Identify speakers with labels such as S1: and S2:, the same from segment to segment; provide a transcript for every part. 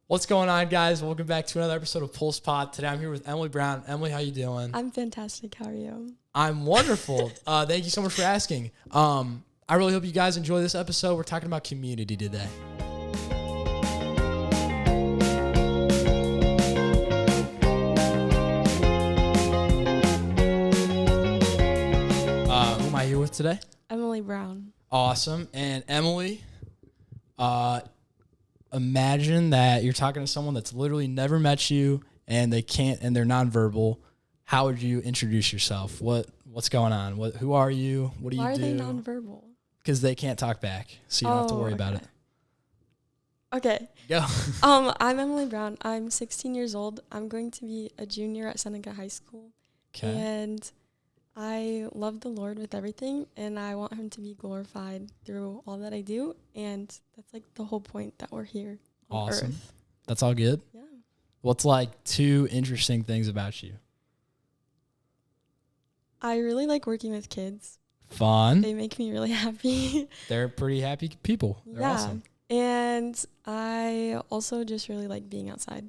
S1: What's going on, guys? Welcome back to another episode of Pulse Pod. Today I'm here with Emily Brown. Emily, how you doing?
S2: I'm fantastic. How are you?
S1: I'm wonderful. Thank you so much for asking. I really hope you guys enjoy this episode. We're talking about community today. Who am I here with today?
S2: Emily Brown.
S1: Awesome. And Emily, imagine that you're talking to someone that's literally never met you and they're nonverbal. How would you introduce yourself? What's going on? Who are you? What do you do?
S2: Why are they nonverbal?
S1: Because they can't talk back, so you don't have to worry about it.
S2: Okay.
S1: Go.
S2: I'm Emily Brown. I'm 16 years old. I'm going to be a junior at Seneca High School.
S1: Okay.
S2: And I love the Lord with everything, and I want him to be glorified through all that I do, and that's like the whole point that we're here on
S1: Awesome.
S2: Earth.
S1: That's all good?
S2: Yeah.
S1: What's like two interesting things about you?
S2: I really like working with kids.
S1: Fun.
S2: They make me really happy.
S1: They're pretty happy people. They're awesome.
S2: And I also just really like being outside.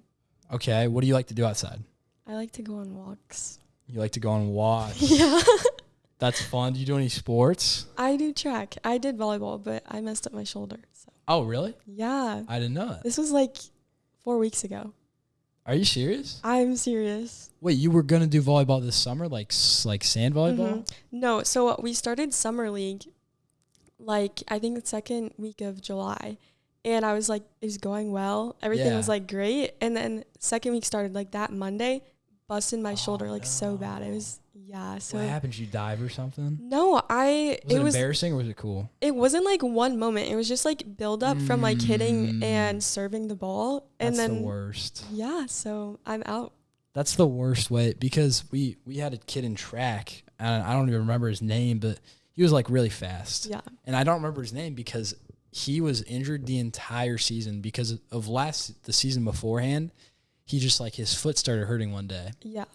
S1: Okay. What do you like to do outside?
S2: I like to go on walks.
S1: You like to go on walks.
S2: Yeah.
S1: That's fun. Do you do any sports?
S2: I do track. I did volleyball, but I messed up my shoulder. So.
S1: Oh, really?
S2: Yeah.
S1: I didn't know that.
S2: This was like 4 weeks ago.
S1: Are you serious?
S2: I'm serious.
S1: Wait, you were going to do volleyball this summer, like sand volleyball?
S2: Mm-hmm. No, so we started summer league, like I think the second week of July. And I was like, it was going well. Everything was like great. And then second week started like that Monday, busted my shoulder like so bad. It was, so.
S1: What happened? Did you dive or something?
S2: No,
S1: Was it embarrassing or was it cool?
S2: It wasn't like one moment. It was just like build up from like hitting and serving the ball. And
S1: That's
S2: then
S1: the worst.
S2: Yeah, so I'm out.
S1: That's the worst way because we had a kid in track and I don't even remember his name, but he was like really fast.
S2: Yeah.
S1: And I don't remember his name because he was injured the entire season because of the season beforehand. He just like his foot started hurting one day.
S2: Yeah.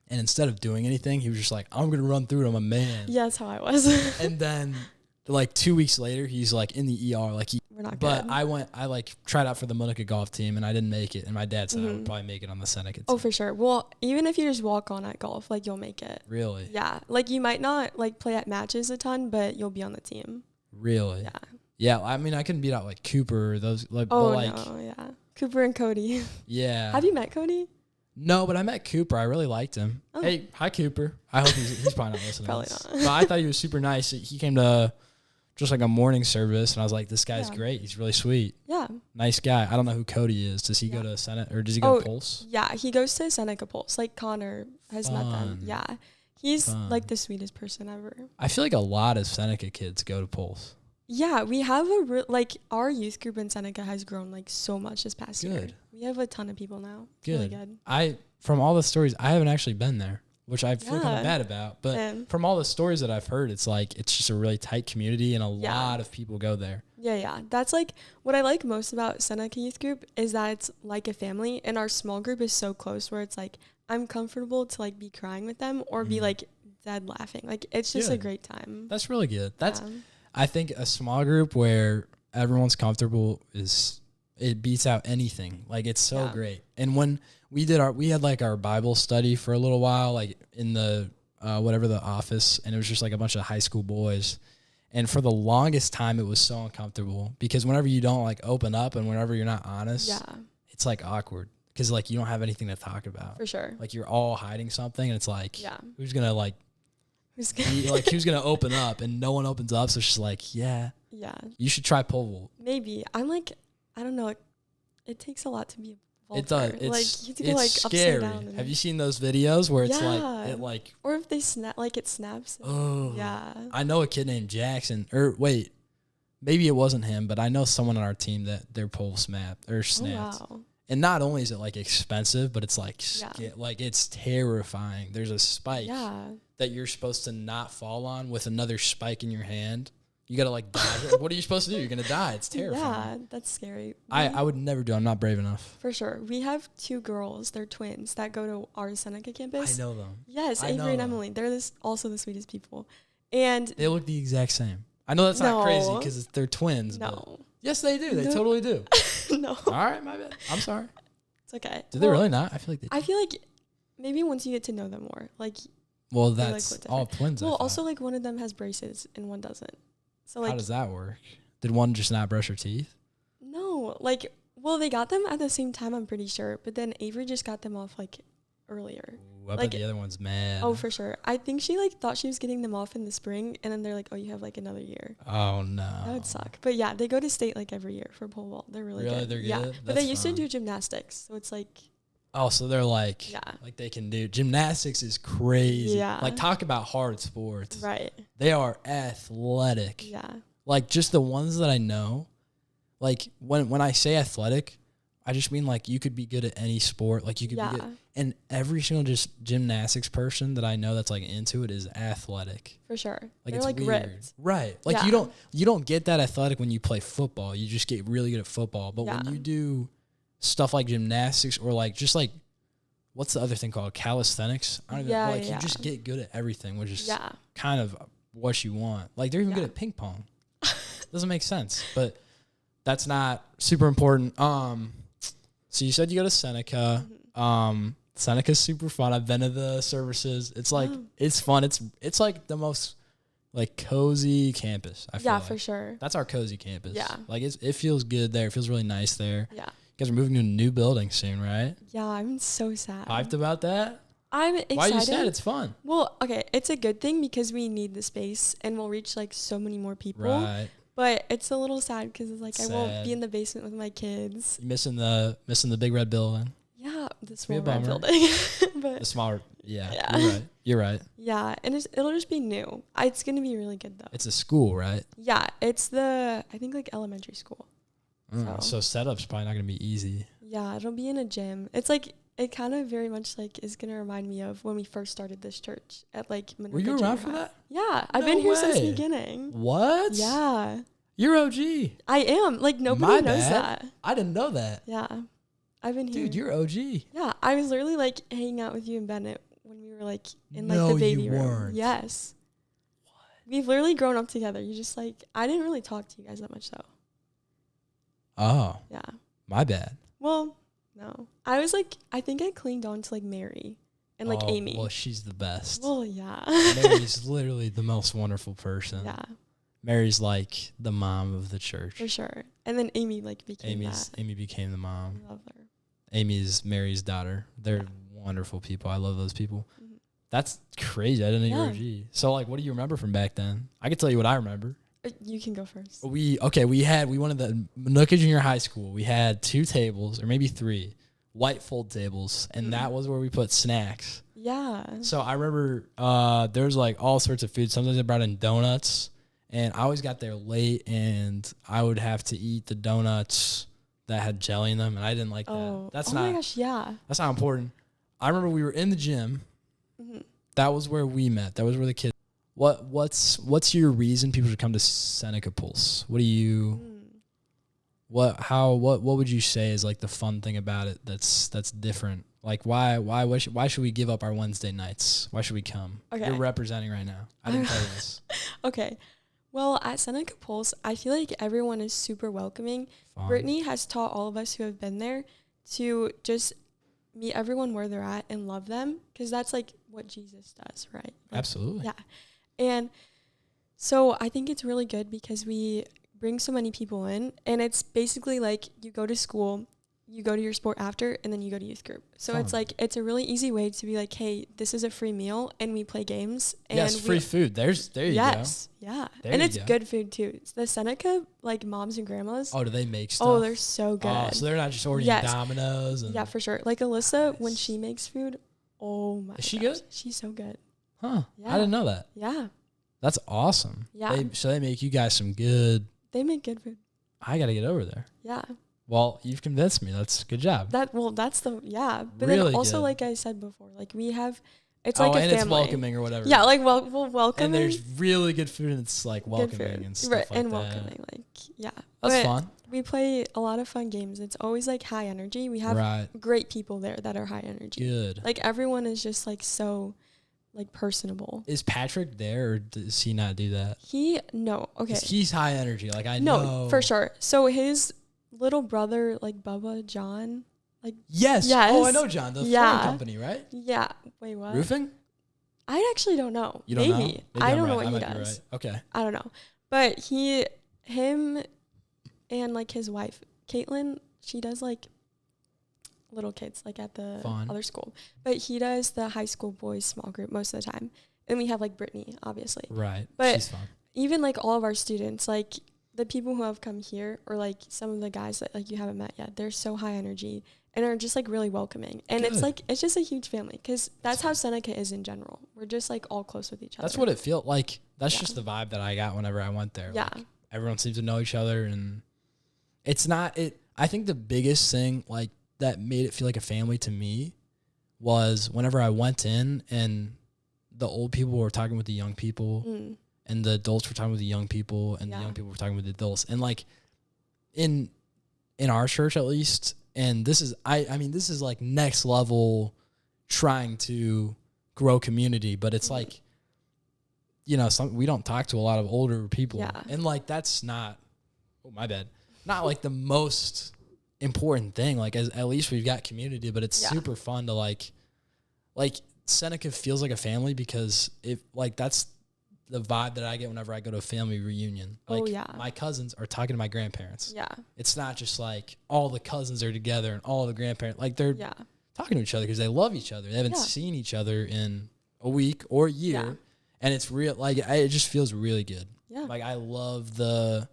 S1: And instead of doing anything, he was just like, I'm going to run through it. I'm a man.
S2: Yeah, that's how I was.
S1: And then like 2 weeks later, he's like in the ER.
S2: We're not
S1: But
S2: good.
S1: I like tried out for the Monica golf team and I didn't make it. And my dad said I would probably make it on the Seneca team.
S2: Oh, for sure. Well, even if you just walk on at golf, like you'll make it.
S1: Really?
S2: Yeah. Like you might not like play at matches a ton, but you'll be on the team.
S1: Really?
S2: Yeah.
S1: Yeah. I mean, I couldn't beat out like Cooper. Those like.
S2: Oh,
S1: but, like,
S2: no. Yeah. Cooper and Cody.
S1: Yeah.
S2: Have you met Cody?
S1: No, but I met Cooper. I really liked him.
S2: Oh.
S1: Hey, hi Cooper. I hope he's probably not listening.
S2: Probably
S1: to this.
S2: not.
S1: But I thought he was super nice. He came to just like a morning service, and I was like, this guy's
S2: Yeah.
S1: great. He's really sweet.
S2: Yeah.
S1: Nice guy. I don't know who Cody is. Does he go to Senate or does he go to Pulse?
S2: Yeah. He goes to Seneca Pulse. Like Connor has met them.
S1: Fun.
S2: Yeah. He's
S1: Fun.
S2: like the sweetest person ever.
S1: I feel like a lot of Seneca kids go to Pulse.
S2: Yeah, we have like our youth group in Seneca has grown like so much this past year.
S1: Good.
S2: We have a ton of people now. It's
S1: Good.
S2: really good.
S1: From all the stories, I haven't actually been there, which I feel kind of
S2: Yeah.
S1: bad about. But
S2: Same.
S1: from all the stories that I've heard, it's like it's just a really tight community and a
S2: Yeah.
S1: lot of people go there.
S2: Yeah. That's like what I like most about Seneca Youth Group is that it's like a family, and our small group is so close where it's like I'm comfortable to like be crying with them or be like dead laughing. Like it's just a
S1: Good.
S2: great time.
S1: That's really good. That's
S2: Yeah.
S1: I think a small group where everyone's comfortable it beats out anything. Like it's so
S2: Yeah.
S1: great. And when we had like our Bible study for a little while, like in the whatever the office, and it was just like a bunch of high school boys. And for the longest time, it was so uncomfortable because whenever you don't like open up and whenever you're not honest,
S2: Yeah,
S1: it's like awkward because like you don't have anything to talk about.
S2: for sure.
S1: Like you're all hiding something, and it's like,
S2: Yeah.
S1: who's gonna like
S2: Who's
S1: who's gonna open up, and no one opens up, so it's just like, yeah,
S2: Yeah,
S1: you should try pole vault.
S2: maybe. I'm like, I don't know. It takes a lot to be a vaulter.
S1: It does.
S2: Like you have to go
S1: It's
S2: like
S1: scary.
S2: upside down. And
S1: Have you seen those videos where it's
S2: Yeah.
S1: like it like
S2: or if they snap, like it snaps.
S1: oh
S2: Yeah.
S1: I know a kid named Jackson, or wait, maybe it wasn't him, but I know someone on our team that their pole snapped.
S2: Oh, wow.
S1: And not only is it like expensive, but it's like
S2: Yeah.
S1: like it's terrifying. There's a spike
S2: Yeah.
S1: that you're supposed to not fall on with another spike in your hand. You gotta like dodge it. What are you supposed to do? You're gonna die. It's terrifying.
S2: Yeah, that's scary.
S1: I would never do. I'm not brave enough.
S2: For sure. We have 2 girls, they're twins, that go to our Seneca campus.
S1: I know them.
S2: Yes,
S1: I know
S2: Avery and
S1: them.
S2: Emily. They're also the sweetest people. And
S1: They look the exact same. I know that's not crazy
S2: No.
S1: because they're twins. But
S2: no.
S1: yes, they do. They
S2: No.
S1: totally do.
S2: No.
S1: All right, my bad. I'm sorry.
S2: It's okay.
S1: Did they really not? I feel like they
S2: I feel like maybe once you get to know them more, like.
S1: Well,
S2: they,
S1: that's
S2: look
S1: all
S2: different.
S1: twins.
S2: Well, also like one of them has braces and one doesn't. So like,
S1: how does that work? Did one just not brush her teeth?
S2: no, like, well, they got them at the same time, I'm pretty sure. But then Avery just got them off like earlier.
S1: Ooh, I bet the other one's mad.
S2: Oh, for sure. I think she like thought she was getting them off in the spring, and then they're like, "Oh, you have like another year."
S1: Oh no,
S2: That would suck. But yeah, they go to state like every year for pole vault. They're really good.
S1: They're good.
S2: Yeah, but
S1: That's
S2: they used
S1: fun.
S2: to do gymnastics, so it's like.
S1: Oh, so they're like, like they can do gymnastics is crazy.
S2: Yeah.
S1: Like talk about hard sports.
S2: Right.
S1: They are athletic.
S2: Yeah.
S1: Like just the ones that I know, like when I say athletic, I just mean like you could be good at any sport. Like you could be good. And every single just gymnastics person that I know that's like into it is athletic.
S2: For sure.
S1: Like
S2: they're
S1: it's
S2: like
S1: weird.
S2: ripped.
S1: Right. Like you don't get that athletic when you play football. You just get really good at football. But when you do stuff like gymnastics or like just like what's the other thing called? Calisthenics? I don't know. Like you just get good at everything, which is kind of what you want. Like they're even good at ping pong. Doesn't make sense. But that's not super important. So you said you go to Seneca. Seneca's super fun. I've been to the services. It's like it's fun. It's like the most like cozy campus. I feel like.
S2: For sure.
S1: That's our cozy campus.
S2: Yeah.
S1: Like it feels good there. It feels really nice there.
S2: Yeah.
S1: You guys are moving to a new building soon, right?
S2: Yeah, I'm so sad.
S1: Hyped about that?
S2: I'm excited.
S1: Why are you sad? It's fun.
S2: Well, okay, it's a good thing because we need the space and we'll reach like so many more people.
S1: Right.
S2: But it's a little sad because it's like I won't be in the basement with my kids.
S1: You're missing the big red building.
S2: Yeah, the
S1: Be a
S2: small red
S1: bummer.
S2: building. But
S1: The smaller, yeah. You're right.
S2: yeah, and it'll just be new. It's gonna be really good though.
S1: It's a school, right?
S2: Yeah, it's I think like elementary school.
S1: So setup's probably not gonna be easy.
S2: Yeah, it'll be in a gym. It's like it kind of very much like is gonna remind me of when we first started this church at like.
S1: Were you around for that?
S2: Yeah, I've been here since the beginning.
S1: What?
S2: Yeah.
S1: You're OG.
S2: I am. Like nobody knows that.
S1: I didn't know that.
S2: Yeah. I've been here.
S1: Dude, you're OG.
S2: Yeah, I was literally like hanging out with you and Bennett when we were like in like
S1: No,
S2: the baby
S1: you
S2: room.
S1: weren't.
S2: Yes. What? We've literally grown up together. You just like I didn't really talk to you guys that much though.
S1: Oh.
S2: Yeah.
S1: My bad.
S2: Well, no. I was like I think I clinged on to like Mary and like Amy.
S1: Well, she's the best.
S2: Well, yeah.
S1: Mary's literally the most wonderful person.
S2: Yeah.
S1: Mary's like the mom of the church.
S2: For sure. And then Amy like became
S1: Amy became the mom.
S2: I love her.
S1: Amy's Mary's daughter. They're wonderful people. I love those people. Mm-hmm. That's crazy. I didn't know you were OG. So like, what do you remember from back then? I can tell you what I remember.
S2: You can go first.
S1: We wanted the Manuka Junior High School. We had 2 tables or maybe 3 white fold tables, and that was where we put snacks.
S2: Yeah.
S1: So I remember there was like all sorts of food. Sometimes they brought in donuts, and I always got there late, and I would have to eat the donuts that had jelly in them, and I didn't like that. That's
S2: my gosh, yeah.
S1: That's not important. I remember we were in the gym. Mm-hmm. That was where we met. That was where the kids. What's your reason people should come to Seneca Pulse? What do you? What would you say is like the fun thing about it that's different? Like why should we give up our Wednesday nights? Why should we come?
S2: Okay.
S1: You're representing right now. I didn't tell you this.
S2: Okay. Well, at Seneca Pulse, I feel like everyone is super welcoming.
S1: Fun.
S2: Brittany has taught all of us who have been there to just meet everyone where they're at and love them, because that's like what Jesus does, right? Like,
S1: absolutely.
S2: Yeah. And so I think it's really good because we bring so many people in, and it's basically like you go to school, you go to your sport after, and then you go to youth group. So it's like, it's a really easy way to be like, hey, this is a free meal and we play games. And
S1: yes, free food. There you go.
S2: Yes, yeah.
S1: There
S2: and
S1: you
S2: it's
S1: go.
S2: good food too. The Seneca, like moms and grandmas.
S1: Oh, do they make stuff?
S2: Oh, they're so good.
S1: Oh, so they're not just ordering Domino's. And
S2: yeah, for sure. Like Alyssa, when she makes food, oh my
S1: Is she
S2: gosh,
S1: good?
S2: She's so good.
S1: Huh.
S2: Yeah.
S1: I didn't know that.
S2: Yeah.
S1: That's awesome.
S2: Yeah.
S1: So they make you guys some good.
S2: They make good food.
S1: I got to get over there.
S2: Yeah.
S1: Well, you've convinced me. That's good job.
S2: That's but
S1: really
S2: then also
S1: good.
S2: like I said before, like we have, it's like a
S1: and
S2: family.
S1: it's welcoming or whatever.
S2: Yeah, like we'll welcome.
S1: And there's really good food, and it's like welcoming and stuff
S2: right,
S1: like
S2: and
S1: that.
S2: welcoming, like
S1: That's
S2: but
S1: fun.
S2: We play a lot of fun games. It's always like high energy. We have great people there that are high energy.
S1: Good.
S2: Like everyone is just like so like personable.
S1: Is Patrick there, or does he not do that?
S2: No. Okay.
S1: He's high energy. Like I know.
S2: No, for sure. So his little brother, like Bubba, John. Like
S1: Yes. Oh, I know John, the flooring company, right?
S2: Yeah. Wait, what?
S1: Roofing?
S2: I actually don't know.
S1: You don't know?
S2: Maybe I don't know what he does.
S1: Right. Okay.
S2: I don't know. But him and like his wife, Caitlin, she does like little kids like at the other school. But he does the high school boys small group most of the time. And we have like Brittany, obviously.
S1: Right.
S2: But
S1: she's fun.
S2: Even like all of our students, like the people who have come here or like some of the guys that like you haven't met yet, they're so high energy and are just like really welcoming. And
S1: Good.
S2: it's just a huge family because that's how Seneca is in general. We're just like all close with each other.
S1: That's what it feels like. That's just the vibe that I got whenever I went there.
S2: Yeah.
S1: Like, everyone seems to know each other, and it's not it. I think the biggest thing like that made it feel like a family to me was whenever I went in and the old people were talking with the young people and the adults were talking with the young people and the young people were talking with the adults. And like in our church at least, and this is I mean this is like next level trying to grow community, but it's like, you know, we don't talk to a lot of older people.
S2: Yeah.
S1: And like that's not not like the most important thing. Like at least we've got community, but it's super fun to like Seneca feels like a family because that's the vibe that I get whenever I go to a family reunion. Like my cousins are talking to my grandparents. Yeah. It's not just like all the cousins are together and all the grandparents, like they're talking to each other because they love each other. They haven't seen each other in a week or a year. Yeah. And it's real. Like it just feels really good. Yeah. Like I love the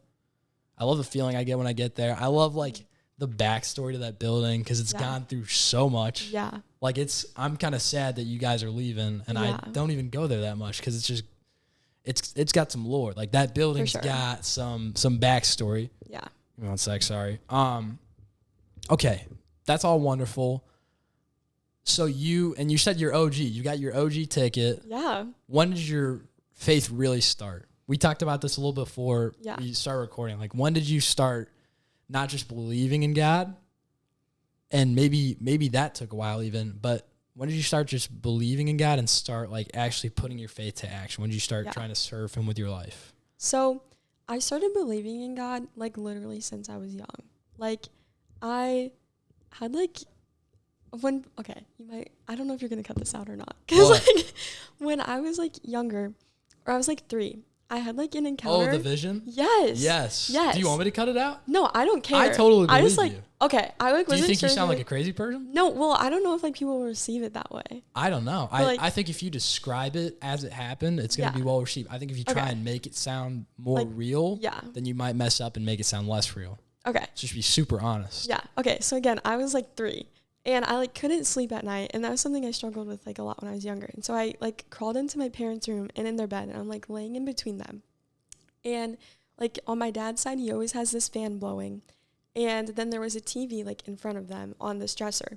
S1: feeling I get when I get there. I love like the backstory to that building because it's gone through so much. Yeah. Like I'm kind of sad that you guys are leaving and I don't even go there that much because it's just, it's got some lore. Like that building's got some backstory. Yeah. Give me 1 sec. Sorry. Okay. That's all wonderful. So you said you're OG. You got your OG ticket. Yeah. When did your faith really start? We talked about this a little before we started recording. Like when did you start not just believing in God? And maybe that took a while even, but when did you start just believing in God and start like actually putting your faith to action? When did you start trying to serve him with your life? So I started believing in God like literally since I was young. Like I had like I don't know if you're going to cut this out or not. Cause like when I was like younger or I was like 3, I had like an encounter. Oh, the vision?
S2: Yes.
S1: Do you want me to cut it out?
S2: No, I don't care.
S1: I totally believe
S2: I just like,
S1: you.
S2: Okay, I like wasn't sure.
S1: Do you think you sound like a crazy person?
S2: No, well, I don't know if like people will receive it that way.
S1: I don't know. I think if you describe it as it happened, it's going to be well received. I think if you try and make it sound more real, then you might mess up and make it sound less real. Okay. Just be super honest.
S2: Yeah. Okay, so again, I was like 3. And I like couldn't sleep at night, and that was something I struggled with like a lot when I was younger. And so I like crawled into my parents' room and in their bed, and I'm like laying in between them. And like on my dad's side, he always has this fan blowing. And then there was a TV like in front of them on this dresser.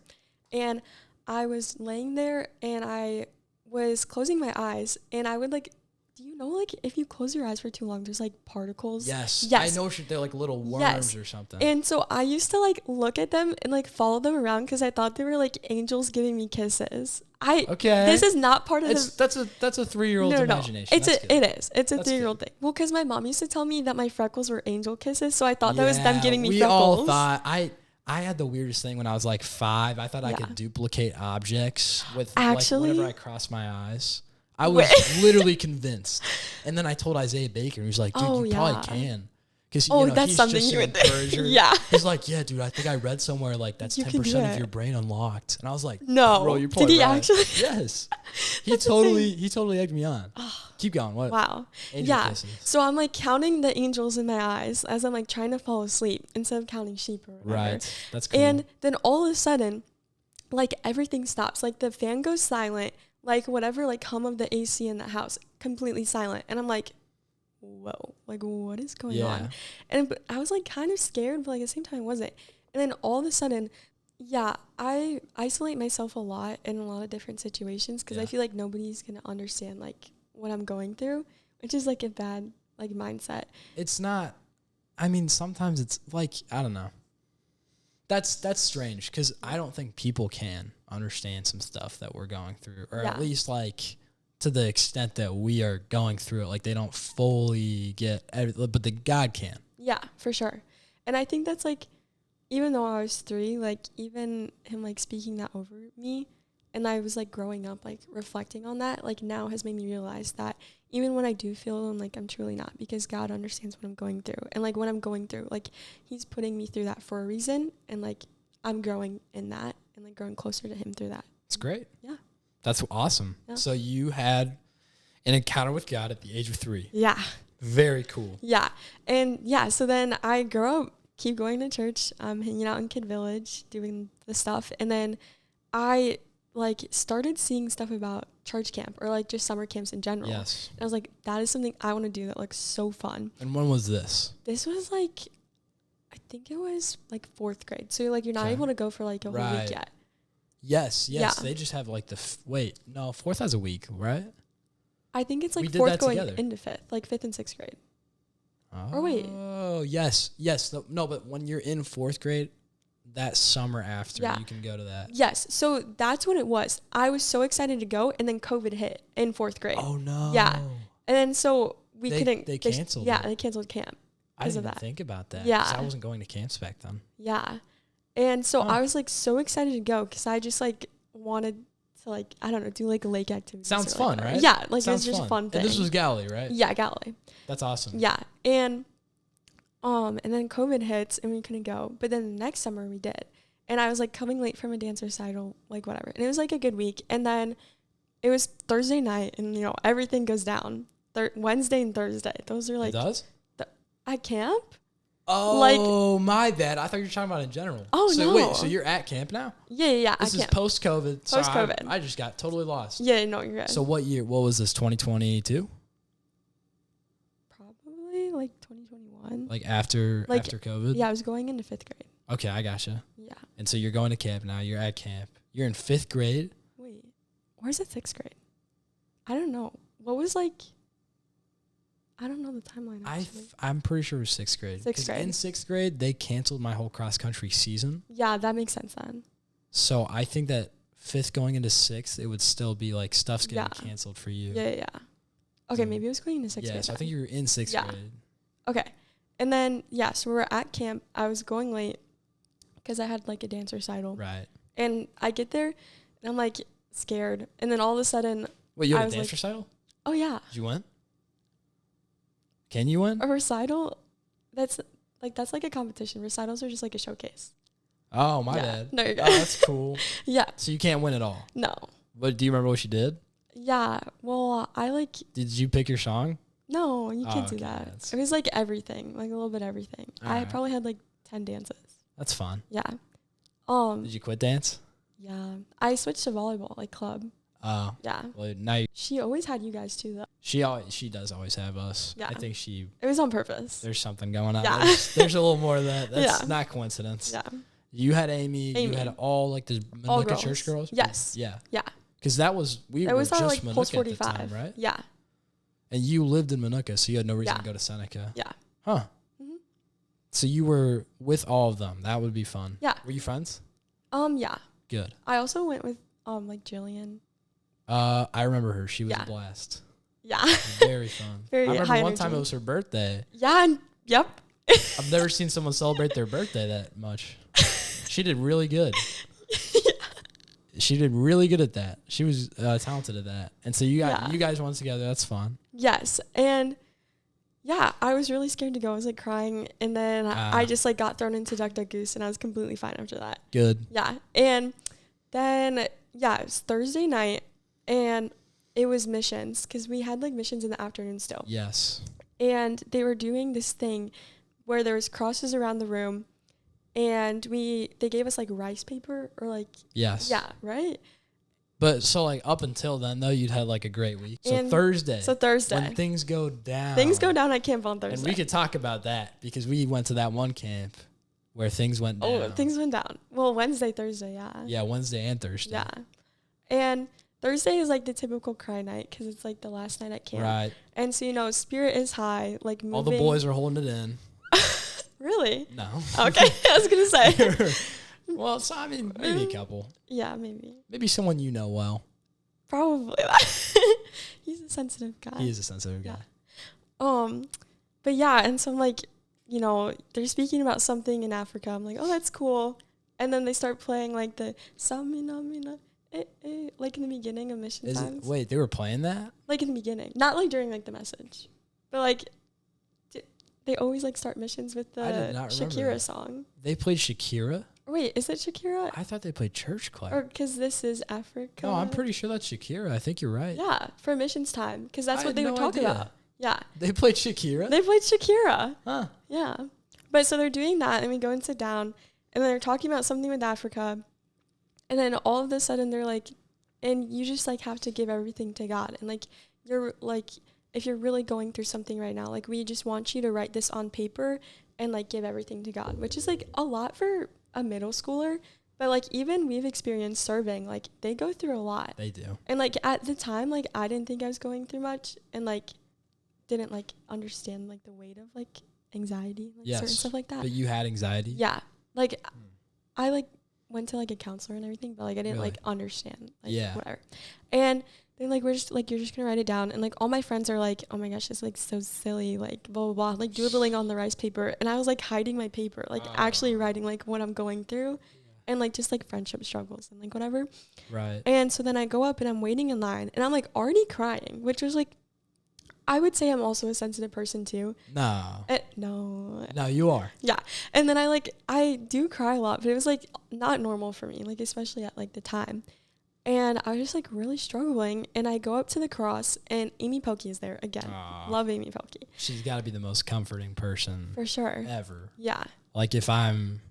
S2: And I was laying there and I was closing my eyes, and I would like, do you know like if you close your eyes for too long, there's like particles?
S1: Yes. I know they're like little worms or something. And
S2: so I used to like look at them and like follow them around because I thought they were like angels giving me kisses. This is not part of
S1: that's a 3-year-old's imagination.
S2: It's a 3-year-old thing. Well, because my mom used to tell me that my freckles were angel kisses, so I thought that was them giving me freckles. We all
S1: thought I had the weirdest thing when I was like 5. I thought I could duplicate objects with like whenever I crossed my eyes. I was literally convinced. And then I told Isaiah Baker, and he was like, dude, you probably can. Because
S2: that's
S1: he's
S2: something
S1: just
S2: you
S1: an
S2: would
S1: encourager. Yeah. He's like, yeah, dude, I think I read somewhere like that's 10% of your brain unlocked. And I was like,
S2: no.
S1: Bro, you're probably
S2: Did he
S1: right.
S2: Actually?
S1: Yes. He totally egged me on. Keep going. What?
S2: Wow. Angel kisses. So I'm like counting the angels in my eyes as I'm like trying to fall asleep instead of counting sheep or whatever.
S1: Right. That's cool.
S2: And then all of a sudden, like everything stops. Like the fan goes silent. Like whatever like hum of the AC in the house, completely silent. And I'm like, whoa, like what is going on? And I was like kind of scared, but like at the same time I wasn't. And then all of a sudden, I isolate myself a lot in a lot of different situations because I feel like nobody's going to understand like what I'm going through, which is like a bad like mindset.
S1: It's not, I mean, sometimes it's like, I don't know. That's strange because I don't think people can understand some stuff that we're going through, or at least like to the extent that we are going through it. Like they don't fully get but the God can.
S2: Yeah, for sure. And I think that's like even though I was 3, like, even him, like, speaking that over me, and I was, like, growing up, like, reflecting on that, like, now has made me realize that even when I do feel alone, like, I'm truly not, because God understands what I'm going through. And, like, what I'm going through, like, he's putting me through that for a reason, and, like, I'm growing in that and, like, growing closer to him through that.
S1: It's great.
S2: Yeah.
S1: That's awesome. Yeah. So you had an encounter with God at the age of 3.
S2: Yeah.
S1: Very cool.
S2: Yeah. And, yeah, so then I grow up, keep going to church, hanging out in Kid Village, doing the stuff, and then I, like, started seeing stuff about church camp or, like, just summer camps in general.
S1: Yes.
S2: And I was like, that is something I want to do that looks so fun.
S1: And when was this?
S2: This was, like, I think it was, like, 4th grade. So, like, you're not able to go for, like, a whole week yet.
S1: Yes. Yeah. They just have, like, 4th has a week, right?
S2: I think it's, like, 4th going into 5th, like, 5th and 6th grade.
S1: Oh.
S2: Or wait.
S1: Oh, yes. No, but when you're in 4th grade, that summer after, you can go to that.
S2: Yes. So that's when it was. I was so excited to go, and then COVID hit in 4th grade.
S1: Oh, no.
S2: Yeah. And then so we couldn't.
S1: They canceled
S2: it. They canceled camp.
S1: I didn't even think about that.
S2: Yeah.
S1: 'Cause I wasn't going to camps back then.
S2: Yeah. And so I was, like, so excited to go because I just, like, wanted to, like, I don't know, do, like, lake activities.
S1: Sounds fun, right?
S2: Yeah. Like, it was just a fun thing.
S1: And this was Galilee, right?
S2: Yeah, Galilee.
S1: That's awesome.
S2: Yeah. And then COVID hits and we couldn't go. But then the next summer we did. And I was, like, coming late from a dance recital, like, whatever. And it was, like, a good week. And then it was Thursday night and, you know, everything goes down. Wednesday and Thursday. Those are, like.
S1: It does?
S2: At camp?
S1: Oh, like, my bad. I thought you were talking about in general.
S2: Oh,
S1: so,
S2: no.
S1: Wait, so you're at camp now?
S2: Yeah.
S1: This is post-COVID.
S2: Post-COVID.
S1: I just got totally lost.
S2: Yeah, no, you're good.
S1: So what was this, 2022?
S2: Probably, like, 2021.
S1: Like, after COVID?
S2: Yeah, I was going into 5th grade.
S1: Okay, I gotcha.
S2: Yeah.
S1: And so you're going to camp now. You're at camp. You're in 5th grade?
S2: Wait, or is it 6th grade? I don't know. What was, like... I don't know the timeline, actually.
S1: I'm pretty sure it was 6th grade.
S2: 6th grade.
S1: In 6th grade, they canceled my whole cross-country season.
S2: Yeah, that makes sense then.
S1: So I think that 5th going into 6th, it would still be like stuff's getting canceled for you.
S2: Yeah. Okay, maybe I was going into 6th grade.
S1: Yeah, so I think you were in 6th grade.
S2: Okay. And then, so we were at camp. I was going late because I had, like, a dance recital.
S1: Right.
S2: And I get there, and I'm, like, scared. And then all of a sudden...
S1: Wait, you had a dance recital?
S2: Oh, yeah.
S1: Did you win? Can you win?
S2: A recital, that's like a competition. Recitals are just like a showcase.
S1: Oh, my bad.
S2: No, you're good.
S1: Oh, that's cool.
S2: Yeah.
S1: So you can't win at all?
S2: No.
S1: But do you remember what you did?
S2: Yeah. Well, Did
S1: you pick your song?
S2: No, you can't do that. It was like everything, like a little bit everything. I probably had like 10 dances.
S1: That's fun.
S2: Yeah.
S1: Did you quit dance?
S2: Yeah. I switched to volleyball, like club.
S1: Oh.
S2: Yeah.
S1: Well, now
S2: she always had you guys too, though.
S1: She does always have us.
S2: Yeah.
S1: I think it
S2: was on purpose.
S1: There's something going on.
S2: Yeah.
S1: There's a little more of that. That's not coincidence.
S2: Yeah.
S1: You had Amy. You had all like the Manuka church girls.
S2: Yes.
S1: Yeah.
S2: Yeah.
S1: Because that was
S2: it
S1: were
S2: was
S1: just
S2: like
S1: Manuka
S2: Pulse 45,
S1: at the time, right?
S2: Yeah.
S1: And you lived in Manuka, so you had no reason to go to Seneca.
S2: Yeah.
S1: Huh. Mm-hmm. So you were with all of them. That would be fun.
S2: Yeah.
S1: Were you friends?
S2: Yeah.
S1: Good.
S2: I also went with like Jillian.
S1: I remember her. She was a blast.
S2: Yeah.
S1: Very fun.
S2: Very
S1: I remember
S2: high
S1: one
S2: energy.
S1: time it was her birthday.
S2: Yeah. Yep.
S1: I've never seen someone celebrate their birthday that much. She did really good. She did really good at that. She was talented at that. And so you guys went together. That's fun.
S2: Yes. And I was really scared to go. I was like crying. And then I just like got thrown into Duck Duck Goose and I was completely fine after that.
S1: Good.
S2: Yeah. And then, it was Thursday night and it was missions because we had like missions in the afternoon still.
S1: Yes.
S2: And they were doing this thing where there was crosses around the room. And they gave us like rice paper or like.
S1: Yes.
S2: Yeah, right?
S1: But so like up until then though, you'd had like a great week. So Thursday. When things go down.
S2: Things go down at camp on Thursday.
S1: And we could talk about that because we went to that one camp where things went down.
S2: Oh, things went down. Well, Wednesday, Thursday, yeah.
S1: Yeah, Wednesday and Thursday.
S2: Yeah. And Thursday is like the typical cry night because it's like the last night at camp.
S1: Right.
S2: And so, spirit is high, like moving.
S1: All the boys are holding it in.
S2: Really?
S1: No.
S2: Okay, I was going to say.
S1: Well, so, I mean, maybe a couple.
S2: Yeah, maybe.
S1: Maybe someone you know well.
S2: Probably. He's a sensitive guy.
S1: He is a sensitive guy.
S2: But yeah, and so I'm like you know, they're speaking about something in Africa. I'm like, oh, that's cool. And then they start playing like the Samina Mina, like in the beginning of mission times.
S1: Wait, they were playing that?
S2: Like in the beginning, not like during like the message, but like they always like start missions with the Shakira song.
S1: They played Shakira?
S2: Wait, is it Shakira?
S1: I thought they played Church Choir.
S2: Or because this is Africa.
S1: No, I'm pretty sure that's Shakira. I think you're right.
S2: Yeah, for missions time, because that's what they would talk about. Yeah.
S1: They played Shakira?
S2: They played Shakira.
S1: Huh.
S2: Yeah. But so they're doing that, and we go and sit down, and then they're talking about something with Africa, and then all of a sudden they're like, and you just like have to give everything to God, and like you're like, if you're really going through something right now, like we just want you to write this on paper and like give everything to God, which is like a lot for a middle schooler. But like even we've experienced serving, like they go through a lot.
S1: They do.
S2: And like at the time, like I didn't think I was going through much, and like didn't like understand like the weight of like anxiety, like certain stuff like that.
S1: But you had anxiety?
S2: Yeah. Like I like went to like a counselor and everything, but like I didn't like understand like whatever. And they're like, we're just like, you're just gonna write it down. And like all my friends are like, oh my gosh, it's like so silly, like blah blah blah, like doodling on the rice paper. And I was like hiding my paper, like actually writing like what I'm going through, and like just like friendship struggles and like whatever.
S1: Right.
S2: And so then I go up and I'm waiting in line, and I'm like already crying, which was like, I would say I'm also a sensitive person too.
S1: No.
S2: No,
S1: you are.
S2: Yeah. And then I do cry a lot, but it was like not normal for me, like especially at like the time. And I was just like really struggling, and I go up to the cross, and Amy Pokey is there again. Love Amy Pokey.
S1: She's got to be the most comforting person
S2: for sure
S1: ever.
S2: Yeah.
S1: Like if I'm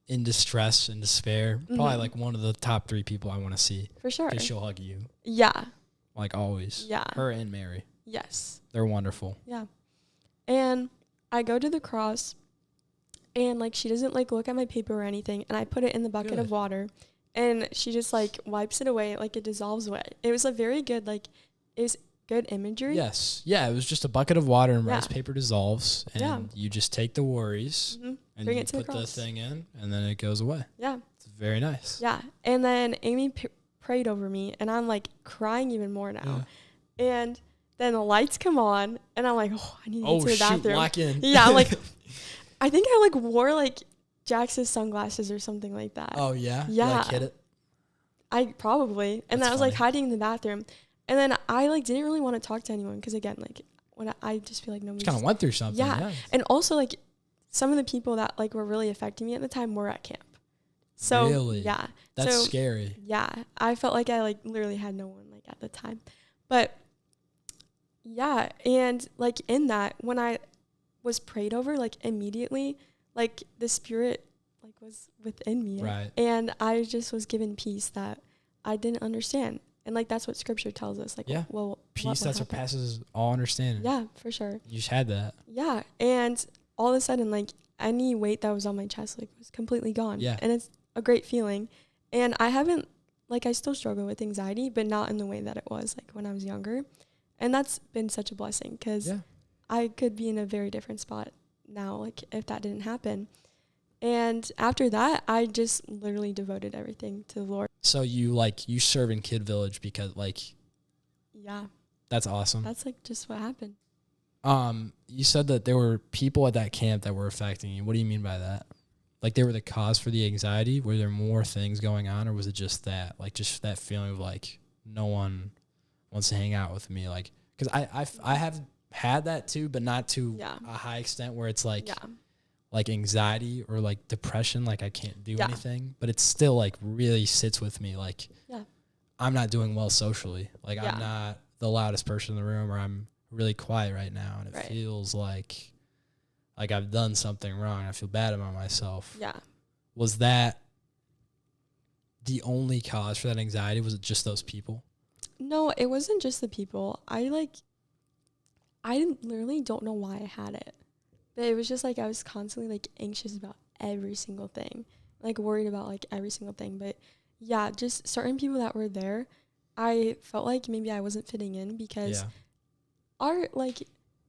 S1: in distress and despair, probably like one of the top 3 people I want to see.
S2: For sure.
S1: Because she'll hug you.
S2: Yeah.
S1: Like always.
S2: Yeah.
S1: Her and Mary.
S2: Yes.
S1: They're wonderful.
S2: Yeah. And I go to the cross, and like she doesn't like look at my paper or anything, and I put it in the bucket of water, and she just like wipes it away, like it dissolves away. It was a very good, like it was good imagery.
S1: Yes. Yeah, it was just a bucket of water, and rice paper dissolves, and you just take the worries and
S2: bring
S1: you
S2: it to
S1: put the thing in, and then it goes away.
S2: Yeah.
S1: It's very nice.
S2: Yeah. And then Amy prayed over me, and I'm like crying even more now. Yeah. And then the lights come on, and I'm like, oh, I need to get to the bathroom.
S1: Lock in.
S2: Yeah, I'm like, I think I like wore like Jax's sunglasses or something like that.
S1: Oh yeah?
S2: Yeah.
S1: You like hid it?
S2: I probably. And then I was like hiding in the bathroom. And then I like didn't really want to talk to anyone, because again, like when I just feel like nobody
S1: kind of went through something.
S2: Yeah. And also like some of the people that like were really affecting me at the time were at camp. So
S1: really?
S2: Yeah.
S1: That's scary.
S2: Yeah. I felt like I like literally had no one like at the time. But yeah, and like in that, when I was prayed over, like immediately, like the Spirit like was within me.
S1: Right.
S2: And I just was given peace that I didn't understand. And like that's what Scripture tells us. Like, well,
S1: peace that surpasses all understanding.
S2: Yeah, for sure.
S1: You just had that.
S2: Yeah, and all of a sudden, like any weight that was on my chest, like was completely gone.
S1: Yeah.
S2: And it's a great feeling. And I haven't, like, I still struggle with anxiety, but not in the way that it was like when I was younger. And that's been such a blessing, because I could be in a very different spot now, like if that didn't happen. And after that, I just literally devoted everything to the Lord.
S1: So you serve in Kid Village because like,
S2: yeah,
S1: that's awesome.
S2: That's like just what happened.
S1: You said that there were people at that camp that were affecting you. What do you mean by that? Like they were the cause for the anxiety? Were there more things going on, or was it just that, like just that feeling of like no one wants to hang out with me? Like, because I have had that too, but not to a high extent where it's like like anxiety or like depression, like I can't do anything, but it still like really sits with me. Like I'm not doing well socially. Like I'm not the loudest person in the room, or I'm really quiet right now, and it feels like I've done something wrong. I feel bad about myself. Yeah. Was that the only cause for that anxiety? Was it just those people?
S2: No, it wasn't just the people. I literally don't know why I had it. But it was just like I was constantly like anxious about every single thing. Like worried about like every single thing. But yeah, just certain people that were there, I felt like maybe I wasn't fitting in, because our like,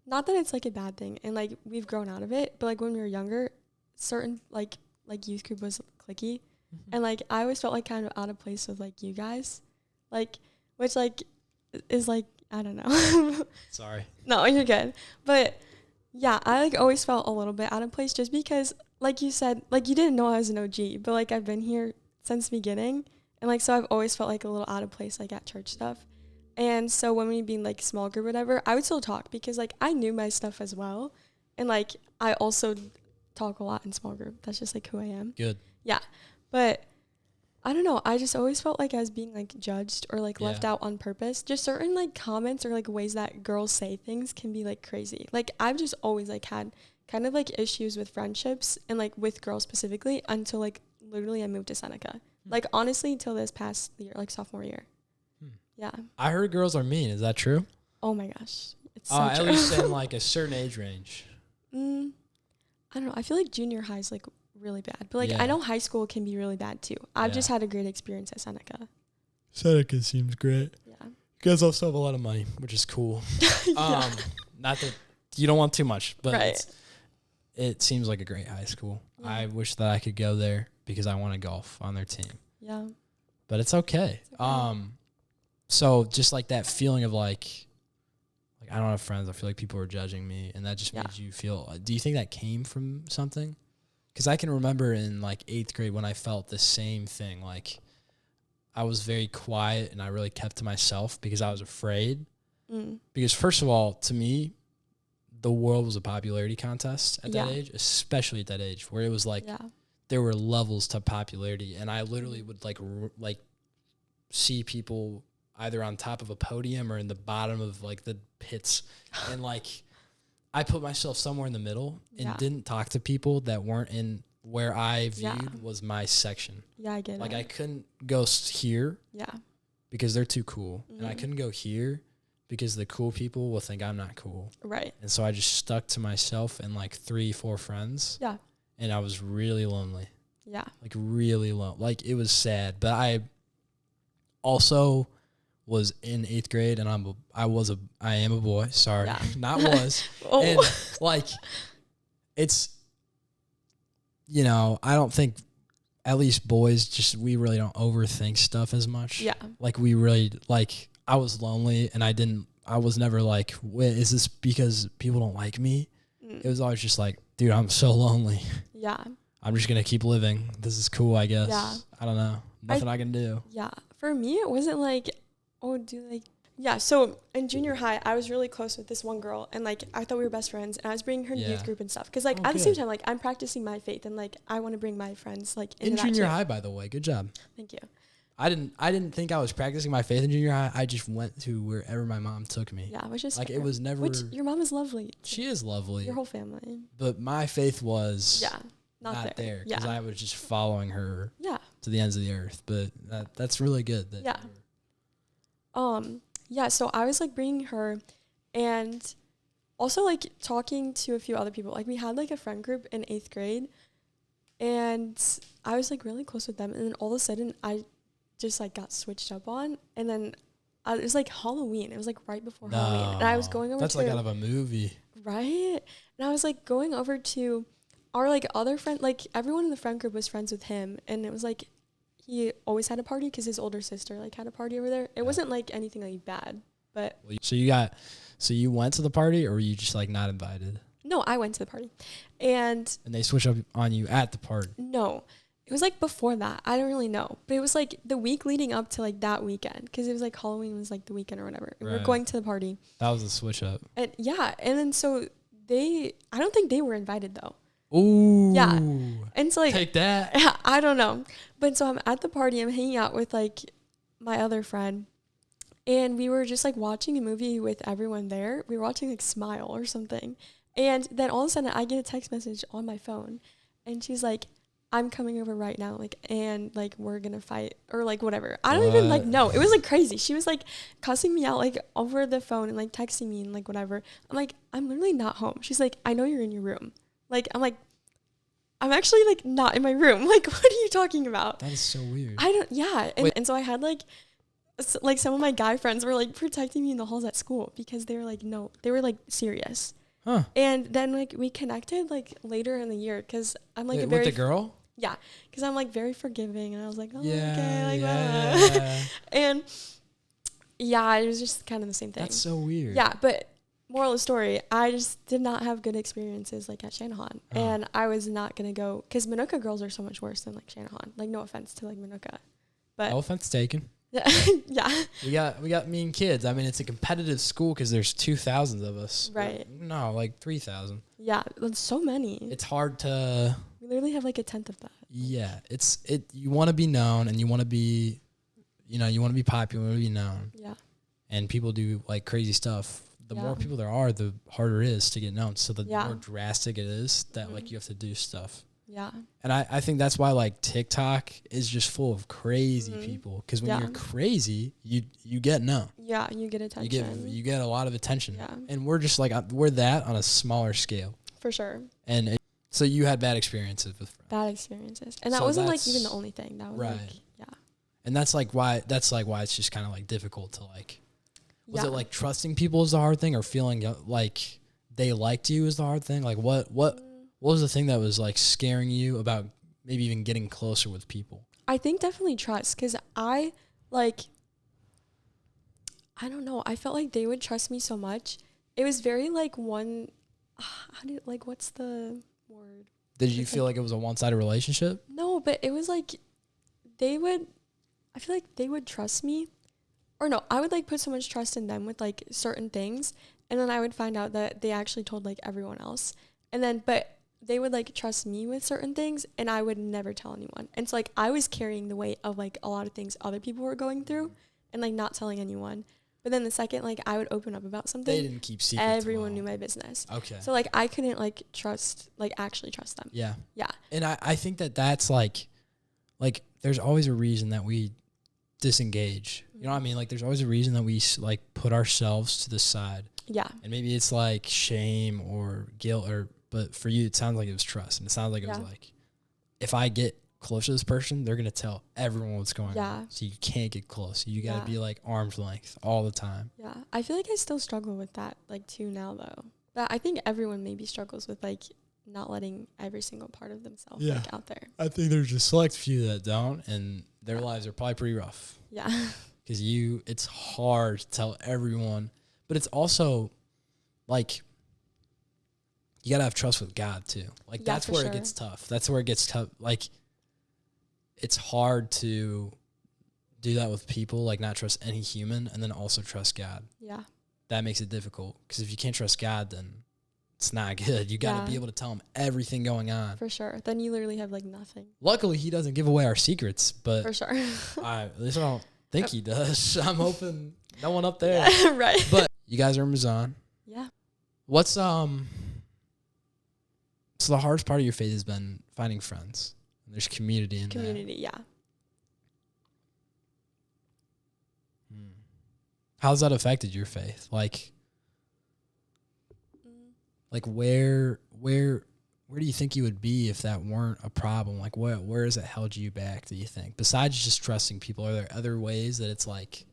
S2: not that it's like a bad thing, and like we've grown out of it, but like when we were younger, certain like youth group was cliquey, and like I always felt like kind of out of place with like you guys, like, which like is like, I don't know.
S1: Sorry.
S2: No, you're good. But Yeah, I like always felt a little bit out of place just because, like you said, like you didn't know I was an OG, but like I've been here since the beginning, and like so I've always felt like a little out of place like at church stuff. And so when we being like small group whatever, I would still talk because like I knew my stuff as well, and like I also talk a lot in small group. That's just like who I am.
S1: Good.
S2: Yeah, but I don't know. I just always felt like I was being like judged or like left out on purpose. Just certain like comments or like ways that girls say things can be like crazy. Like I've just always like had kind of like issues with friendships and like with girls specifically until like literally I moved to Seneca. Like honestly till this past year, like sophomore year. Yeah.
S1: I heard girls are mean. Is that true?
S2: Oh my gosh. It's so
S1: At
S2: true.
S1: least in like a certain age range.
S2: I don't know. I feel like junior high is like really bad. But like I know high school can be really bad too. I've just had a great experience at Seneca.
S1: Seneca seems great.
S2: Yeah.
S1: You guys also have a lot of money, which is cool. Not that you don't want too much, but it seems like a great high school. Yeah. I wish that I could go there because I want to golf on their team.
S2: Yeah.
S1: But it's okay. So just like that feeling of like I don't have friends. I feel like people are judging me, and that just made you feel. Do you think that came from something? Because I can remember in like 8th grade when I felt the same thing. Like I was very quiet and I really kept to myself because I was afraid. Because first of all, to me, the world was a popularity contest at that age, especially at that age where it was like there were levels to popularity, and I literally would like see people either on top of a podium or in the bottom of like the pits, and like I put myself somewhere in the middle and didn't talk to people that weren't in where I viewed was my section. Yeah, I get it. Like I couldn't go here because they're too cool, and I couldn't go here because the cool people will think I'm not cool. Right. And so I just stuck to myself and like 3-4 friends. Yeah. And I was really lonely. Yeah. Like really lonely. Like it was sad, but I also was in 8th grade, and I am a boy. Sorry, not was. And like, it's, I don't think, at least boys, we really don't overthink stuff as much. Yeah. Like we really I was lonely, and I was never like, wait, is this because people don't like me? It was always just like, dude, I'm so lonely. Yeah. I'm just gonna keep living. This is cool, I guess. Yeah. I don't know. Nothing I can do. Yeah. For me, it wasn't like, so in junior high, I was really close with this one girl, and like I thought we were best friends, and I was bringing her to youth group and stuff because like at the same time, like I'm practicing my faith, and like I want to bring my friends like into in junior high. By the way, good job. Thank you. I didn't think I was practicing my faith in junior high. I just went to wherever my mom took me. Yeah, which is like fair. It was never. Which your mom is lovely. She is lovely. Your whole family. But my faith was not there because I was just following her. Yeah. To the ends of the earth, but that's really good. So I was like bringing her, and also like talking to a few other people. Like we had like a friend group in 8th grade, and I was like really close with them. And then all of a sudden, I just like got switched up on, and then it was like Halloween. It was like right before Halloween, and I was going over. That's like out of a movie, right? And I was like going over to our like other friend. Like everyone in the friend group was friends with him, and it was like. He always had a party because his older sister like had a party over there. It wasn't like anything like bad, but so you went to the party, or were you just like not invited? No, I went to the party, and they switched up on you at the party. No, it was like before that. I don't really know, but it was like the week leading up to like that weekend because it was like Halloween was like the weekend or whatever. And we're going to the party. That was a switch up. And and then so I don't think they were invited though. Ooh. Yeah. And so like take that. I don't know. But so I'm at the party, I'm hanging out with like my other friend, and we were just like watching a movie with everyone there. We were watching like Smile or something. And then all of a sudden I get a text message on my phone, and she's like, I'm coming over right now, like, and like we're gonna fight or like whatever. I don't even like know. It was like crazy. She was like cussing me out like over the phone and like texting me and like whatever. I'm like, I'm literally not home. She's like, I know you're in your room. Like, I'm like, I'm actually like not in my room. Like, what are you talking about? That is so weird. And so I had like some of my guy friends were like protecting me in the halls at school because they were like, no, they were like serious. Huh. And then like we connected like later in the year because I'm like with the girl? Yeah. Because I'm like very forgiving, and I was like, oh, okay. Like, and yeah, it was just kind of the same thing. That's so weird. Yeah. But
S2: moral of the story, I just did not have good experiences like at Shanahan. And I was not going to go, because Manuka girls are so much worse than like Shanahan. Like, no offense to like Manuka. But
S1: No offense taken.
S2: yeah.
S1: We got mean kids. I mean, it's a competitive school because there's 2,000 of us.
S2: Right.
S1: No, like 3,000.
S2: Yeah, that's so many.
S1: It's hard to.
S2: We literally have like a tenth of that.
S1: Yeah, you want to be known and you want to be, you want to be popular, you want to be known.
S2: Yeah.
S1: And people do like crazy stuff. The more people there are, the harder it is to get known. So the more drastic it is that like you have to do stuff.
S2: Yeah.
S1: And I think that's why like TikTok is just full of crazy people. Because when you're crazy, you get known.
S2: Yeah, you get attention.
S1: You get a lot of attention.
S2: Yeah.
S1: And we're just like, we're that on a smaller scale.
S2: For sure.
S1: And so you had bad experiences with friends.
S2: Bad experiences. And that wasn't like even the only thing. That was
S1: right.
S2: like, yeah.
S1: And that's why it's just kind of like difficult to like, was it like trusting people is the hard thing or feeling like they liked you is the hard thing? Like what was the thing that was like scaring you about maybe even getting closer with people?
S2: I think definitely trust, because I don't know. I felt like they would trust me so much. It was very like what's the word?
S1: Did you feel like it was a one-sided relationship?
S2: No, but it was like I feel like they would trust me. Or no, I would like put so much trust in them with like certain things, and then I would find out that they actually told like everyone else. And then but they would like trust me with certain things and I would never tell anyone. And so like I was carrying the weight of like a lot of things other people were going through and like not telling anyone. But then the second like I would open up about something,
S1: they didn't keep secrets.
S2: Everyone knew my business.
S1: Okay.
S2: So like I couldn't like actually trust them.
S1: Yeah.
S2: Yeah.
S1: And I think that's like there's always a reason that we disengage. You know what I mean? Like there's always a reason that we like put ourselves to the side.
S2: Yeah.
S1: And maybe it's like shame or guilt but for you it sounds like it was trust, and it sounds like it was like, if I get close to this person, they're gonna tell everyone what's going on. So you can't get close. You gotta be like arm's length all the time.
S2: Yeah. I feel like I still struggle with that like too now though. But I think everyone maybe struggles with like not letting every single part of themselves like out there.
S1: I think there's a select few that don't, and their lives are probably pretty rough.
S2: Yeah.
S1: Because it's hard to tell everyone, but it's also like you gotta have trust with God too. Like that's where it gets tough. That's where it gets tough. Like it's hard to do that with people, like not trust any human and then also trust God.
S2: Yeah.
S1: That makes it difficult, because if you can't trust God, then it's not good. You got to be able to tell him everything going on.
S2: For sure. Then you literally have like nothing.
S1: Luckily, he doesn't give away our secrets, but
S2: for sure.
S1: At least I don't think he does. I'm hoping no one up there.
S2: Yeah, right.
S1: But you guys are in Mazan.
S2: Yeah.
S1: What's so the hardest part of your faith has been finding friends. There's community in
S2: Community, yeah.
S1: How's that affected your faith? Like where do you think you would be if that weren't a problem? Like where has it held you back, do you think? Besides just trusting people, are there other ways that it's like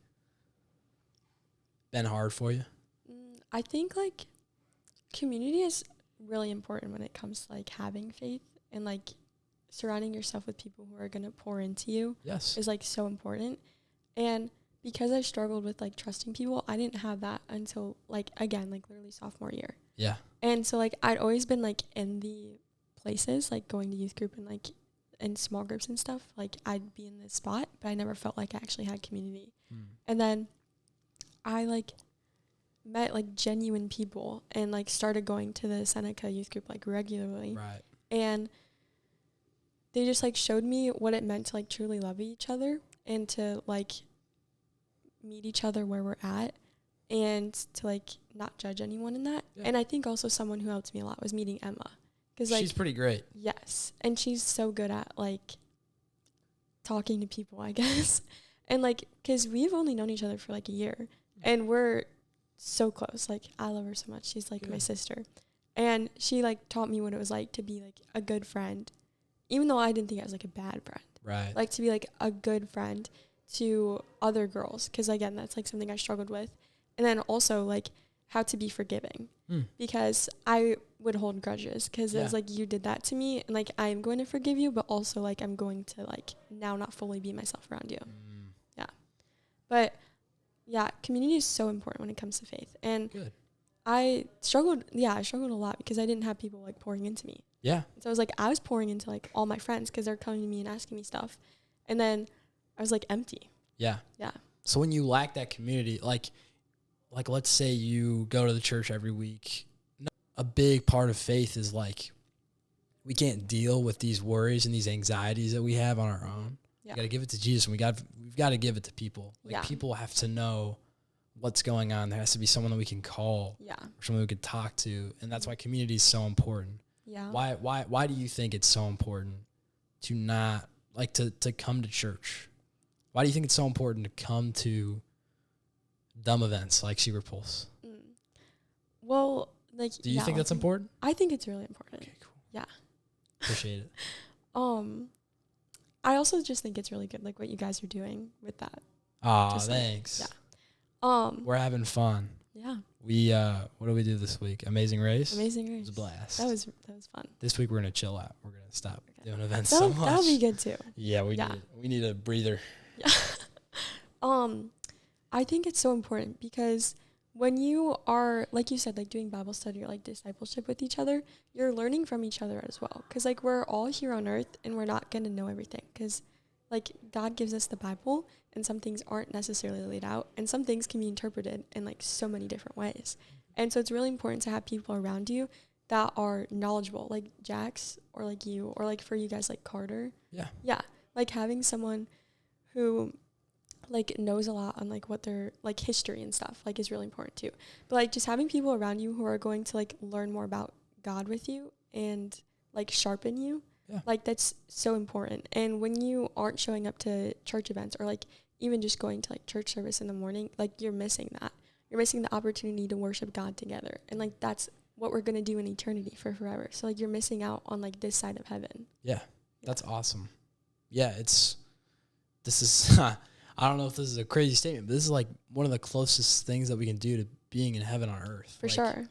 S1: been hard for you?
S2: I think like community is really important when it comes to like having faith, and like surrounding yourself with people who are going to pour into you.
S1: Yes.
S2: Is like so important. And because I struggled with like trusting people, I didn't have that until like, again, like literally sophomore year.
S1: Yeah.
S2: And so like I'd always been like in the places, like going to youth group and like in small groups and stuff. Like I'd be in this spot, but I never felt like I actually had community. And then I like met like genuine people and like started going to the Seneca youth group like regularly.
S1: Right.
S2: And they just like showed me what it meant to like truly love each other and to like meet each other where we're at and to like not judge anyone in that. Yeah. And I think also someone who helped me a lot was meeting Emma, because like
S1: she's pretty great.
S2: Yes. And she's so good at like talking to people, I guess. And like, because we've only known each other for like a year and we're so close. Like I love her so much. She's like my sister. And she like taught me what it was like to be like a good friend, even though I didn't think I was like a bad friend.
S1: Right.
S2: Like to be like a good friend to other girls, because again, that's like something I struggled with. And then also like how to be forgiving, because I would hold grudges, because it was like, you did that to me and like I'm going to forgive you, but also like I'm going to like now not fully be myself around you. Yeah. But yeah, community is so important when it comes to faith. And I struggled a lot because I didn't have people like pouring into me.
S1: Yeah.
S2: So I was like, I was pouring into like all my friends because they're coming to me and asking me stuff. And then I was like empty.
S1: Yeah.
S2: Yeah.
S1: So when you lack that community, like let's say you go to the church every week, a big part of faith is like we can't deal with these worries and these anxieties that we have on our own.
S2: Yeah.
S1: We got to give it to Jesus, and we've got to give it to people. Like
S2: Yeah.
S1: people have to know what's going on. There has to be someone that we can call.
S2: Yeah.
S1: Or someone we could talk to, and that's why community is so important.
S2: Yeah.
S1: Why do you think it's so important to not like to come to church? Why do you think it's so important to come to dumb events like Super Pulse?
S2: Well, like,
S1: do you think that's important?
S2: I think it's really important.
S1: Okay, cool.
S2: Yeah.
S1: Appreciate it.
S2: I also just think it's really good, like what you guys are doing with that.
S1: Aw, thanks.
S2: Yeah.
S1: We're having fun.
S2: Yeah.
S1: We what did we do this week? Amazing Race.
S2: Amazing
S1: It
S2: Race.
S1: was a blast.
S2: That was fun.
S1: This week we're gonna chill out. We're gonna stop doing events
S2: That'll,
S1: so much.
S2: that'll be good too.
S1: Yeah, we need a breather.
S2: Yeah. I think it's so important because when you are, like you said, like doing Bible study or like discipleship with each other, you're learning from each other as well. Because like we're all here on earth and we're not going to know everything. Because like God gives us the Bible and some things aren't necessarily laid out. And some things can be interpreted in like so many different ways. And so it's really important to have people around you that are knowledgeable, like Jax or like you, or like for you guys like Carter.
S1: Yeah.
S2: Yeah. Like having someone who like knows a lot on like what their like history and stuff like is really important too. But like just having people around you who are going to like learn more about God with you and like sharpen you. Yeah. Like that's so important. And when you aren't showing up to church events or like even just going to like church service in the morning, like you're missing that. You're missing the opportunity to worship God together. And like that's what we're going to do in eternity for forever. So like you're missing out on like this side of heaven.
S1: Yeah. That's awesome. Yeah, this is I don't know if this is a crazy statement, but this is like one of the closest things that we can do to being in heaven on earth.
S2: For sure.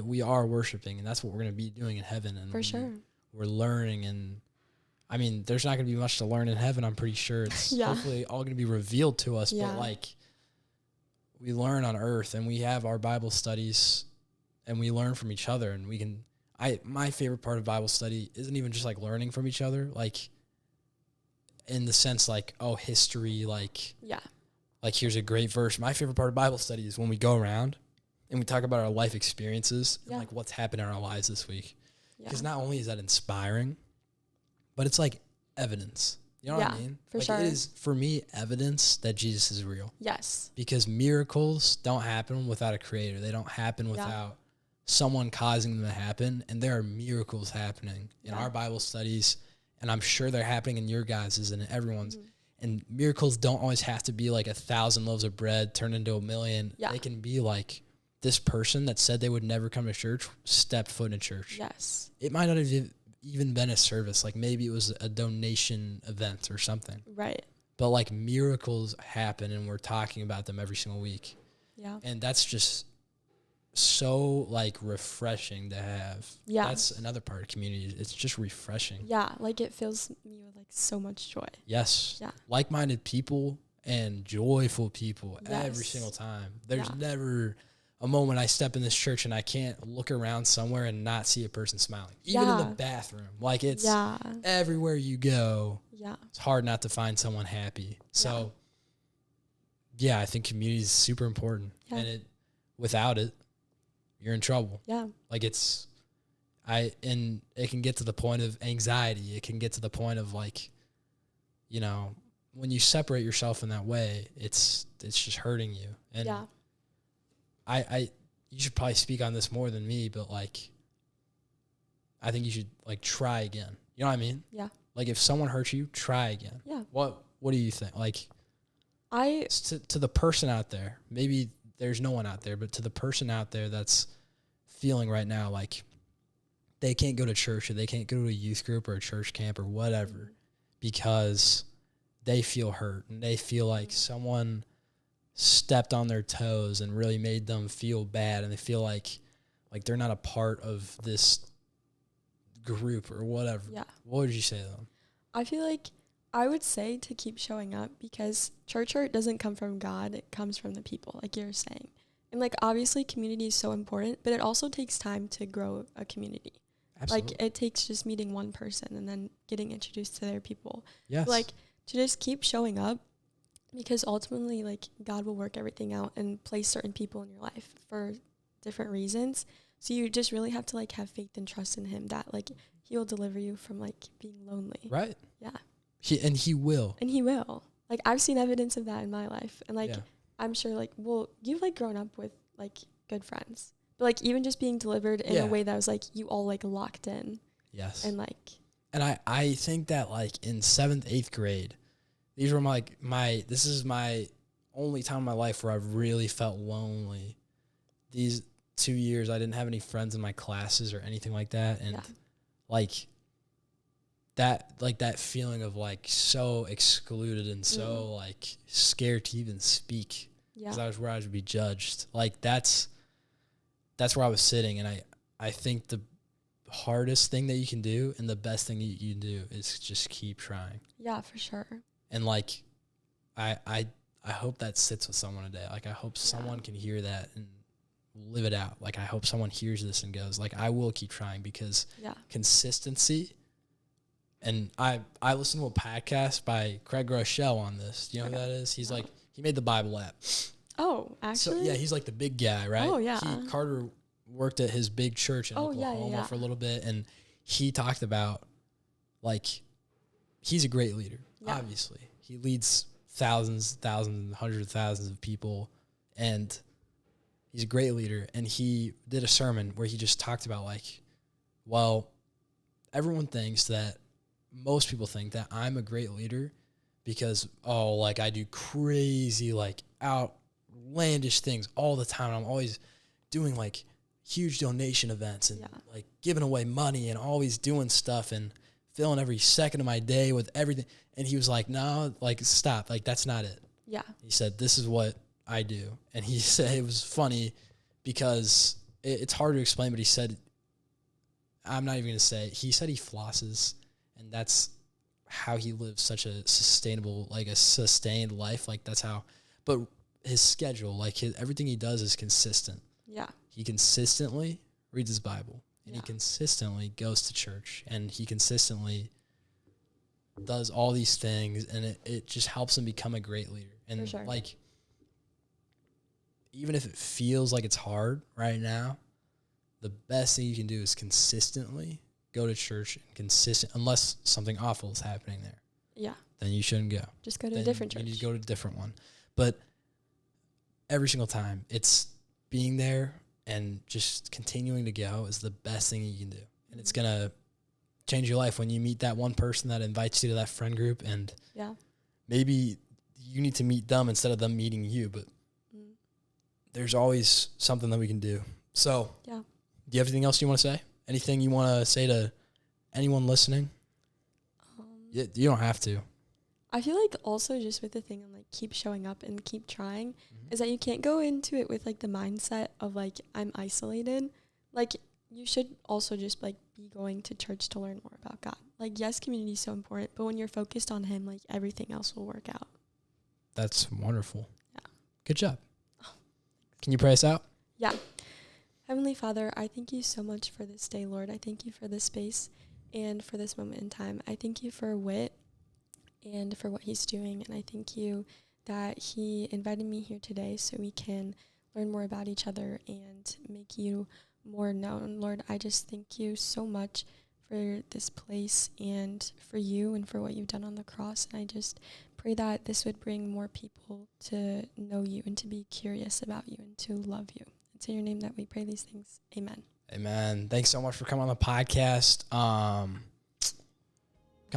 S1: We are worshiping, and that's what we're going to be doing in heaven. And
S2: for sure.
S1: We're learning, and I mean, there's not going to be much to learn in heaven. I'm pretty sure it's hopefully all going to be revealed to us. Yeah. But like, we learn on earth, and we have our Bible studies, and we learn from each other, and we can. My favorite part of Bible study isn't even just like learning from each other, like. In the sense like, oh, history, like, like here's a great verse. My favorite part of Bible study is when we go around and we talk about our life experiences and like what's happened in our lives this week. Because not only is that inspiring, but it's like evidence. You know what I mean?
S2: For sure.
S1: It is, for me, evidence that Jesus is real.
S2: Yes.
S1: Because miracles don't happen without a creator. They don't happen without someone causing them to happen. And there are miracles happening in our Bible studies. And I'm sure they're happening in your guys's and everyone's. Mm-hmm. And miracles don't always have to be like 1,000 loaves of bread turned into 1,000,000. Yeah. They can be like this person that said they would never come to church stepped foot in church.
S2: Yes.
S1: It might not have even been a service. Like maybe it was a donation event or something.
S2: Right.
S1: But like miracles happen and we're talking about them every single week.
S2: Yeah.
S1: And that's just so like refreshing to have. Yeah. That's another part of community. It's just refreshing.
S2: Yeah. Like it fills me with like so much joy.
S1: Yes. Yeah. Like-minded people and joyful people every single time. There's never a moment I step in this church and I can't look around somewhere and not see a person smiling. Even in the bathroom. Like it's everywhere you go. Yeah. It's hard not to find someone happy. So I think community is super important. Yeah. And without it, you're in trouble. Yeah. Like and it can get to the point of anxiety. It can get to the point of like, you know, when you separate yourself in that way, it's just hurting you. And you should probably speak on this more than me, but like, I think you should like try again. You know what I mean? Yeah. Like if someone hurts you, try again. Yeah. What do you think? Like to the person out there, maybe there's no one out there, but to the person out there that's feeling right now like they can't go to church or they can't go to a youth group or a church camp or whatever because they feel hurt and they feel like someone stepped on their toes and really made them feel bad and they feel like they're not a part of this group or whatever. Yeah. What would you say to them?
S2: I feel like I would say to keep showing up because church hurt doesn't come from God. It comes from the people, like you were saying. And like obviously community is so important, but it also takes time to grow a community.
S1: Absolutely.
S2: Like it takes just meeting one person and then getting introduced to their people.
S1: Yes.
S2: Like to just keep showing up, because ultimately like God will work everything out and place certain people in your life for different reasons. So you just really have to like have faith and trust in him that like he will deliver you from like being lonely.
S1: Right.
S2: Yeah.
S1: He will.
S2: And he will. Like I've seen evidence of that in my life. And like
S1: Yeah.
S2: I'm sure like, well, you've like grown up with like good friends. But like even just being delivered in
S1: Yeah.
S2: a way that was like you all like locked in.
S1: Yes.
S2: And like
S1: I think that like in 7th, 8th grade, these were this is my only time in my life where I've really felt lonely. These 2 years I didn't have any friends in my classes or anything like that. And like that feeling of like so excluded and so like scared to even speak because I was where I would be judged. Like that's where I was sitting. And I think the hardest thing that you can do and the best thing that you can do is just keep trying.
S2: Yeah, for sure.
S1: And like I hope that sits with someone today. Like I hope someone can hear that and live it out. Like I hope someone hears this and goes like, I will keep trying, because consistency. And I listened to a podcast by Craig Rochelle on this. Do you know who that is? He's like, he made the Bible app.
S2: Oh, actually?
S1: So, yeah, he's like the big guy, right?
S2: Oh, yeah.
S1: Carter worked at his big church in Oklahoma for a little bit, and he talked about, like, he's a great leader, obviously. He leads thousands, hundreds of thousands of people, and he's a great leader. And he did a sermon where he just talked about, like, well, everyone thinks that, most people think that I'm a great leader because, like I do crazy, like outlandish things all the time. I'm always doing like huge donation events and like giving away money and always doing stuff and filling every second of my day with everything. And he was like, no, like stop. Like, that's not it. Yeah. He said, this is what I do. And he said, it was funny because it's hard to explain, but he said, I'm not even going to say, he said he flosses. And that's how he lives such a sustainable, like a sustained life. Like that's how, but his schedule, like everything he does is consistent. Yeah. He consistently reads his Bible and he consistently goes to church and he consistently does all these things, and it just helps him become a great leader. And like, even if it feels like it's hard right now, the best thing you can do is consistently go to church and unless something awful is happening there. Yeah. Then you shouldn't go. Just go to a different church. You need to go to a different one. But every single time, it's being there and just continuing to go is the best thing you can do. And it's going to change your life when you meet that one person that invites you to that friend group, and maybe you need to meet them instead of them meeting you, but there's always something that we can do. So, do you have anything else you want to say? Anything you want to say to anyone listening? You don't have to. I feel like also just with the thing on like keep showing up and keep trying is that you can't go into it with like the mindset of like I'm isolated. Like you should also just like be going to church to learn more about God. Like yes, community is so important, but when you're focused on him, like everything else will work out. That's wonderful. Yeah. Good job. Can you pray us out? Yeah. Heavenly Father, I thank you so much for this day, Lord. I thank you for this space and for this moment in time. I thank you for Whit and for what he's doing. And I thank you that he invited me here today so we can learn more about each other and make you more known. Lord, I just thank you so much for this place and for you and for what you've done on the cross. And I just pray that this would bring more people to know you and to be curious about you and to love you. It's in your name that we pray these things. Amen. Amen. Thanks so much for coming on the podcast. Come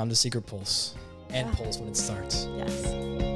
S1: to Secret Pulse and Pulse when it starts. Yes.